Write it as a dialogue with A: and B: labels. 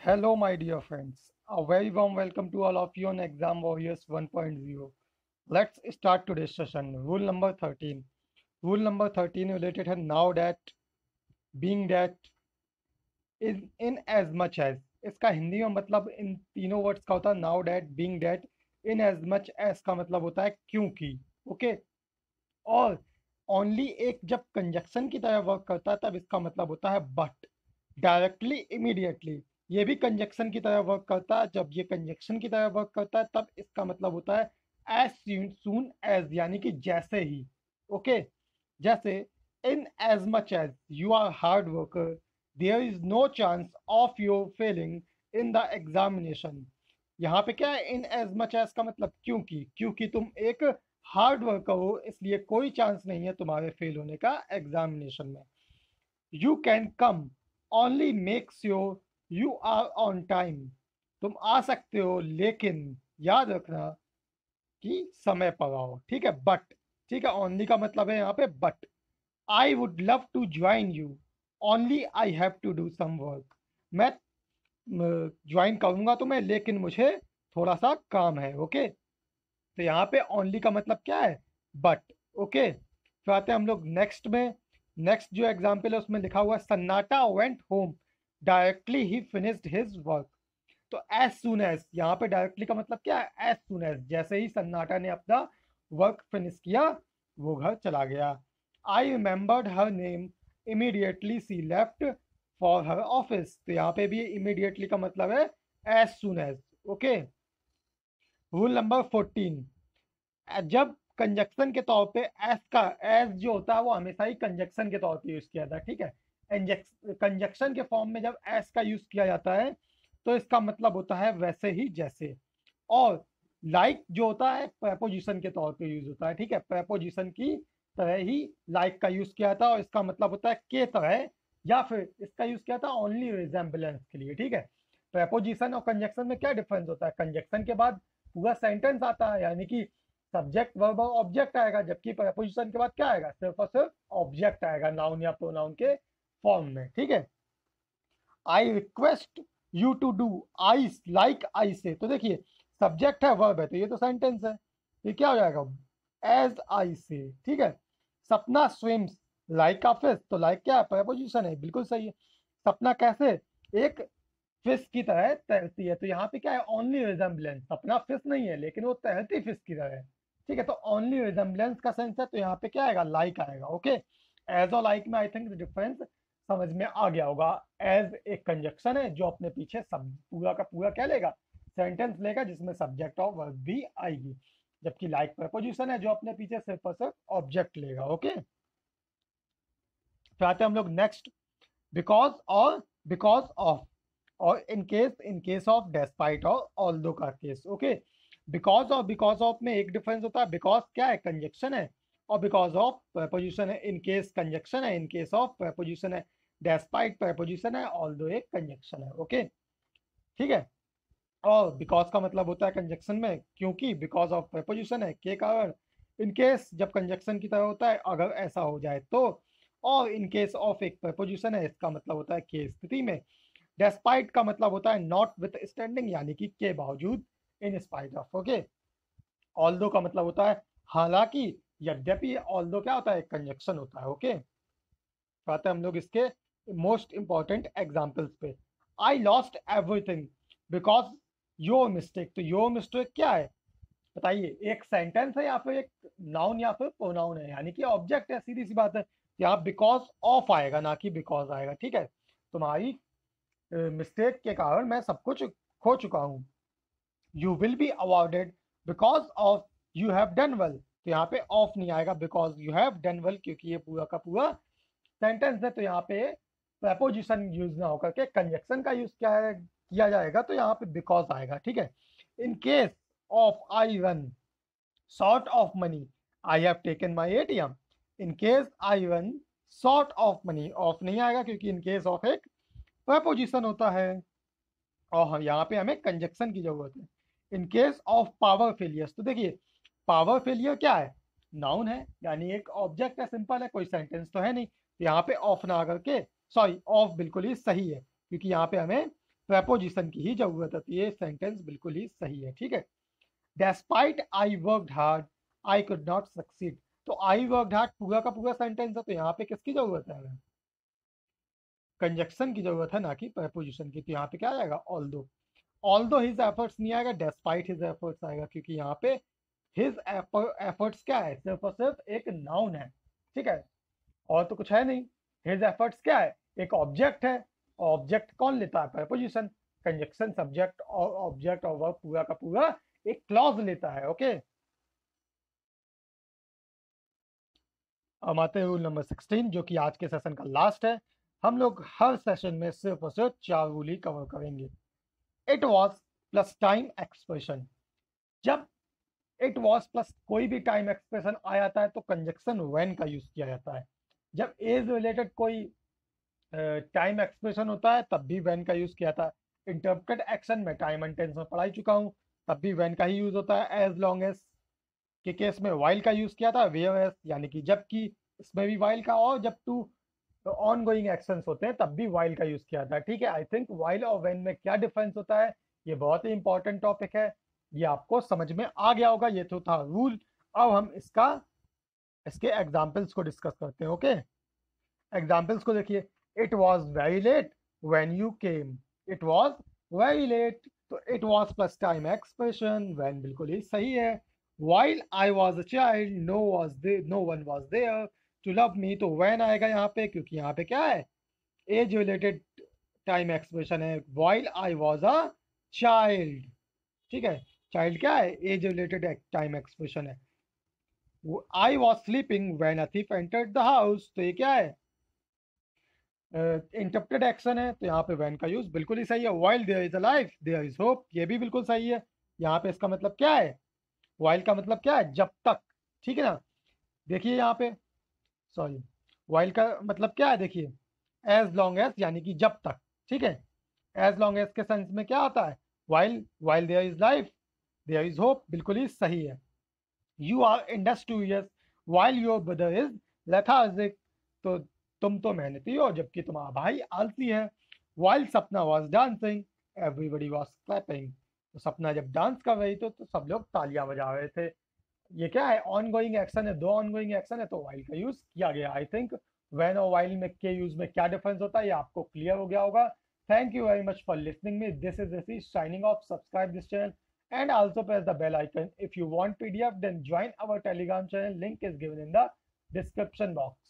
A: Hello, my dear friends. A very warm welcome to all of you on Exam Warriors 1.0. Let's start today's session. Rule number 13. Rule number 13 related है now that, being that, in as much as. इसका हिंदी में मतलब इन तीनों words का होता है now that, being that, in as much as का मतलब होता है क्योंकि. ओके. और ओनली एक जब कंजक्शन की तरह वर्क करता है तब इसका मतलब होता है बट. डायरेक्टली इमीडिएटली ये भी कंजक्शन की तरह वर्क करता है. जब ये कंजक्शन की तरह वर्क करता है तब इसका मतलब होता है एज सून एज, यानी कि जैसे ही. ओके. जैसे in as much as you are hard worker there is no chance of your failing in the examination. यहाँ पे क्या है, इन एज मच एज का मतलब क्योंकि तुम एक हार्ड वर्कर हो इसलिए कोई चांस नहीं है तुम्हारे फेल होने का एग्जामिनेशन में. You can come only make sure you are on time. तुम आ सकते हो लेकिन याद रखना कि समय पर आओ. ठीक है. बट, ठीक है, ओनली का मतलब है यहाँ पे but. I would love to join you only I have to do some work. मैं ज्वाइन करूंगा तुम्हें लेकिन मुझे थोड़ा सा काम है. ओके. तो यहाँ पे ओनली का मतलब क्या है, बट. ओके. फिर आते हैं हम लोग नेक्स्ट में. नेक्स्ट जो एग्जाम्पल है उसमें लिखा हुआ है सन्नाटा वेंट होम डायरेक्टली ही फिनिश्ड हिज वर्क. तो एज सुन एज, यहाँ पे डायरेक्टली का मतलब क्या है, एज सुन एज, जैसे ही सन्नाटा ने अपना वर्क फिनिश किया वो घर चला गया. I remembered her name immediately she left for her office. तो यहाँ पे भी इमीडिएटली का मतलब है as soon as. Okay. Rule number 14. जब कंजक्शन के तौर पे एस का, एस जो होता है वो हमेशा ही कंजक्शन के तौर पे यूज किया जाता है. ठीक है. कंजक्शन के फॉर्म में जब एस का यूज किया जाता है तो इसका मतलब होता है वैसे ही जैसे. और लाइक जो होता है प्रेपोजिशन के तौर पे यूज होता है. ठीक है. प्रेपोजिशन की तरह ही लाइक का यूज किया था और इसका मतलब होता है के तरह, या फिर इसका यूज किया था ओनली रिजेम्बलेंस के लिए. ठीक है. प्रेपोजिशन और कंजक्शन में क्या डिफरेंस होता है, कंजक्शन के बाद पूरा सेंटेंस आता है यानी कि सब्जेक्ट वर्ब और ऑब्जेक्ट आएगा, जबकि प्रेपोजिशन के बाद क्या आएगा, सिर्फ और सिर्फ ऑब्जेक्ट आएगा नाउन या प्रोनाउन के फॉर्म में. ठीक है. I request you to do I like I say. तो देखिए सब्जेक्ट है, वर्ब है, तो ये तो सेंटेंस है. ये क्या हो जाएगा, एज आई से. ठीक है. सपना स्विम्स लाइक अ फिश. तो लाइक क्या है, प्रेपोजिशन है, बिल्कुल सही है. सपना कैसे, एक फिश की तरह तैरती है. तो यहाँ पे क्या है, ओनली रिजेम्बलेंस. सपना फिश नहीं है लेकिन वो तैरती फिश की तरह है. ठीक है. तो ओनली रिजेम्बलेंस का सेंस है, तो यहाँ पे क्या आएगा, लाइक आएगा. ओके. एज और लाइक में आई थिंक डिफरेंस समझ में आ गया होगा. एज एक कंजक्शन है जो अपने पीछे सब पूरा का पूरा क्या लेगा, सेंटेंस लेगा जिसमें सब्जेक्ट और वर्ब भी आएगी, जबकि लाइक प्रपोजिशन है जो अपने पीछे सिर्फ और सिर्फ ऑब्जेक्ट लेगा. ओके. फिर आते हैं हम लोग नेक्स्ट. बिकॉज और बिकॉज ऑफ, और इन केस ऑफ, डेस्पाइट और ऑल्दो का केस. ओके. बिकॉज ऑफ में एक डिफरेंस होता है. बिकॉज क्या है, कंजक्शन है, और बिकॉज ऑफ प्रपोजिशन है. इन केस कंजक्शन है, इन केस ऑफ प्रपोजिशन है. डेस्पाइट प्रपोजिशन है, ऑल्दो एक कंजक्शन है. ओके. ठीक है. और बिकॉज का मतलब होता है कंजक्शन में क्योंकि, बिकॉज ऑफ प्रपोजिशन है के कारण, इन केस जब कंजक्शन की तरह होता है अगर ऐसा हो जाए तो, और इन केस ऑफ एक प्रपोजिशन है इसका मतलब होता है के स्थिति में. डेस्पाइट का मतलब होता है नॉट विथ स्टैंडिंग, यानी कि के बावजूद, in spite of. Okay. Although का मतलब होता है हालांकि, यद्यपि. ऑल्दो क्या होता है, कंजक्शन होता है. ओके. तो आते हैं हम लोग इसके मोस्ट इंपॉर्टेंट एग्जाम्पल्स पे. I lost everything because your mistake. तो योर मिस्टेक क्या है बताइए, एक सेंटेंस है या फिर एक नाउन या फिर प्रोनाउन है, यानी कि ऑब्जेक्ट है, सीधी सी बात है. यहाँ बिकॉज ऑफ आएगा ना कि बिकॉज आएगा. ठीक है. तुम्हारी मिस्टेक के कारण मैं सब कुछ खो चुका हूँ. You will be awarded because of you have done well. तो यहाँ पे ऑफ नहीं आएगा, because you have done well, क्योंकि ये पूरा का पूरा सेंटेंस है. तो यहाँ पे प्रपोजिशन यूज ना होकर के कंजक्शन का यूज क्या है किया जाएगा, तो यहाँ पे बिकॉज आएगा. ठीक है. In case of I run short of money I have taken my ATM. In case I run short of money, of नहीं आएगा क्योंकि इन केस ऑफ एक प्रपोजिशन होता है और यहाँ पे हमें कंजक्शन की जरूरत है. In case of power failures. तो देखिए पावर फेलियर क्या है, नाउन है, यानी एक ऑब्जेक्ट है, सिंपल है, कोई सेंटेंस तो है नहीं. तो यहाँ पे ऑफ ना आकर के, सॉरी ऑफ बिल्कुल ही सही है क्योंकि यहाँ पे हमें प्रेपोजिशन की ही जरूरत है, तो ये सेंटेंस बिल्कुल ही सही है। ठीक है, despite I worked hard I could not succeed, तो आई वर्कड हार्ड पूरा का पूरा सेंटेंस है, तो यहाँ पे किसकी जरूरत है हमें? कंजक्शन की जरूरत है, ना कि प्रेपोजिशन की। तो यहाँ पे क्या आएगा? ऑल्दो। ऑल्दो हिज एफर्ट्स नहीं आएगा, डेस्पाइट हिज एफर्ट्स आएगा, क्योंकि यहाँ पे हिज एफर्ट्स क्या है? सिर्फ और सिर्फ एक नाउन है। ठीक है, और तो कुछ है नहीं। हिज एफर्ट्स क्या है? एक ऑब्जेक्ट है। ऑब्जेक्ट कौन लेता है? प्रेपोजिशन। कंजक्शन सब्जेक्ट और ऑब्जेक्ट और वर्ब पूरा का पूरा एक क्लॉज लेता है। ओके, अब आते हैं रूल नंबर 16, जो कि आज के सेशन का लास्ट है। हम लोग हर सेशन में सिर्फ और सिर्फ 4 रूल ही कवर करेंगे। It was plus time expression. जब इट वॉज प्लस कोई भी टाइम एक्सप्रेशन आ जाता है तो कंजक्शन व्हेन का यूज किया जाता है। जब एज रिलेटेड कोई टाइम एक्सप्रेशन होता है तब भी व्हेन का यूज किया जाता है। इंटरप्टेड एक्शन में टाइम एंड टेंस में पढ़ा ही चुका हूँ, तब भी व्हेन का ही यूज होता है। एज लॉन्ग एज के केस में वाइल का यूज किया था, वेयर एज यानी कि जबकि, इसमें भी वाइल का। और जब टू ऑन गोइंग एक्शंस होते हैं तब भी वाइल का यूज किया था। ठीक है, आई थिंक वाइल और व्हेन में क्या डिफरेंस होता है, ये बहुत ही इंपॉर्टेंट टॉपिक है, ये आपको समझ में आ गया होगा। ये तो था रूल। अब हम इसके एग्जाम्पल्स को डिस्कस करते हैं। ओके, एग्जाम्पल्स को देखिए। It was very late when you came. It was very late, तो it was plus time expression, when बिल्कुल ही सही है। While I was a child no one was there to love me, तो when आएगा यहाँ पे, क्योंकि यहाँ पे क्या है? एज रिलेटेड टाइम एक्सप्रेशन है। While I was a child. ठीक है, चाइल्ड क्या है? एज रिलेटेड टाइम एक्सप्रेशन है। I was sleeping when a thief entered the house, तो ये क्या है? इंटरप्टेड एक्शन है, तो यहाँ पे व्हेन का यूज बिल्कुल ही सही है। While there is a life there is hope, ये भी बिल्कुल सही है। यहाँ पे इसका मतलब क्या है? वाइल का मतलब क्या है? जब तक। ठीक है ना, देखिए यहाँ पे, सॉरी, वाइल का मतलब क्या है? देखिए, एज लॉन्ग एज यानी कि जब तक। ठीक है, एज लॉन्ग एज के सेंस में क्या आता है? While while there is life there is hope, बिल्कुल ही सही है। You are industrious while your brother is lethargic, तो तुम तो मेहनती हो जबकि तुम्हारा भाई आलसी है। वाइल सपना was dancing everybody was clapping, तो सपना जब डांस कर रही तो सब लोग तालियां बजा रहे थे। ये क्या है? ऑन गोइंग एक्शन है, दो ऑन गोइंग एक्शन है, तो वाइल का यूज किया गया। आई थिंक व्हेन और वाइल में के यूज में क्या डिफरेंस होता है ये आपको क्लियर हो गया होगा। Thank you very much for listening me. This is Rishi signing off. Subscribe this channel and also press the bell icon. If you want PDF, then join our Telegram channel. Link is given in the description box.